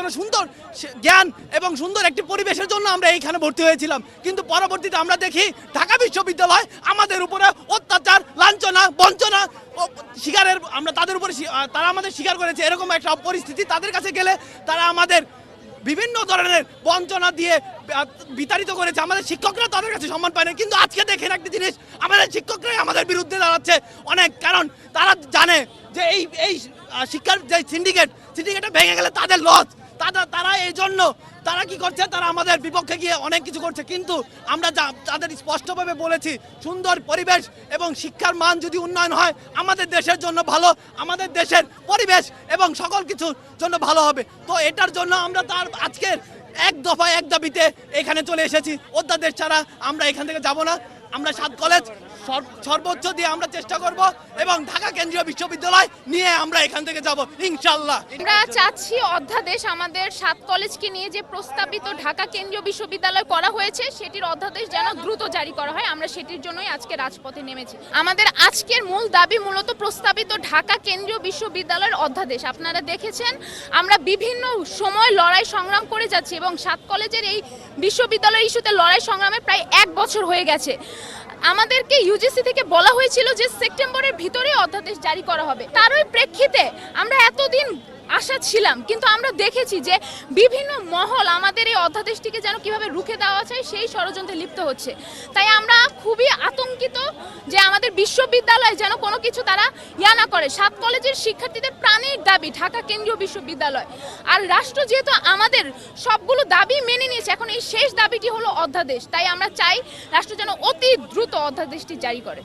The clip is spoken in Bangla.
আমরা সুন্দর জ্ঞান এবং সুন্দর একটি পরিবেশের জন্য আমরা এইখানে ভর্তি হয়েছিলাম, কিন্তু পরবর্তীতে আমরা দেখি ঢাকা বিশ্ববিদ্যালয় আমাদের উপরে অত্যাচার, লাঞ্ছনা, বঞ্চনা শিকারের আমরা তাদের উপরে তারা আমাদের স্বীকার করেছে। এরকম একটা পরিস্থিতি, তাদের কাছে গেলে তারা আমাদের বিভিন্ন ধরনের বঞ্চনা দিয়ে বিতাড়িত করেছে। আমাদের শিক্ষকরা তাদের কাছে সম্মান পায় না, কিন্তু আজকে দেখেন একটা জিনিস, আমাদের শিক্ষকরাই আমাদের বিরুদ্ধে দাঁড়াচ্ছে অনেক, কারণ তারা জানে যে এই শিক্ষার যে সিন্ডিকেটটা ভেঙে গেলে তাদের লস। তারা এই জন্য তারা কি করছে, তারা আমাদের বিপক্ষে গিয়ে অনেক কিছু করছে, কিন্তু আমরা তাদের স্পষ্টভাবে বলেছি সুন্দর পরিবেশ এবং শিক্ষার মান যদি উন্নয়ন হয় আমাদের দেশের জন্য ভালো, আমাদের দেশের পরিবেশ এবং সকল কিছুর জন্য ভালো হবে। তো এটার জন্য আমরা তার আজকের এক দফা এক দাবিতে এখানে চলে এসেছি। অধ্যাদেশ ছাড়া আমরা এখান থেকে যাব না। আমরা 7 কলেজ সর্বোচ্চ দিয়ে আমরা চেষ্টা করব এবং ঢাকা কেন্দ্রীয় বিশ্ববিদ্যালয় নিয়ে আমরা এখান থেকে যাব ইনশাআল্লাহ। আমরা চাচ্ছি অধ্যাদেশ আমাদের 7 কলেজকে নিয়ে যে প্রস্তাবিত ঢাকা কেন্দ্রীয় বিশ্ববিদ্যালয় করা হয়েছে সেটির অধ্যাদেশ যেন দ্রুত জারি করা হয়। আমরা সেটির জন্যই আজকে রাজপথে নেমেছি। আমাদের আজকের মূল দাবি মূলত প্রস্তাবিত ঢাকা কেন্দ্রীয় বিশ্ববিদ্যালয়ের অধ্যাদেশ। আপনারা দেখেছেন আমরা বিভিন্ন সময় লড়াই সংগ্রাম করে যাচ্ছি এবং 7 কলেজের এই বিশ্ববিদ্যালয়ের ইস্যুতে লড়াই সংগ্রামে প্রায় 1 বছর হয়ে গেছে। আমাদেরকে ইউজিসি থেকে বলা হয়েছিল যে সেপ্টেম্বরের ভিতরে অধ্যাদেশ জারি করা হবে। তারই প্রেক্ষিতে আমরা এতদিন আশা ছিলাম, কিন্তু আমরা দেখেছি যে বিভিন্ন মহল আমাদের এই অধ্যাদেশটিকে যেন কিভাবে রুখে দেওয়া যায় সেই ষড়যন্ত্রে লিপ্ত হচ্ছে। তাই আমরা খুবই আতঙ্কিত যে আমাদের বিশ্ববিদ্যালয় যেন কোনো কিছু তারা না করে। 7 কলেজের শিক্ষার্থীদের প্রাণের দাবি ঢাকা কেন্দ্রীয় বিশ্ববিদ্যালয়, আর রাষ্ট্র যেহেতু আমাদের সবগুলো দাবি মেনে নিয়েছে, এখন এই শেষ দাবিটি হলো অধ্যাদেশ। তাই আমরা চাই রাষ্ট্র যেন অতি দ্রুত অধ্যাদেশটি জারি করে।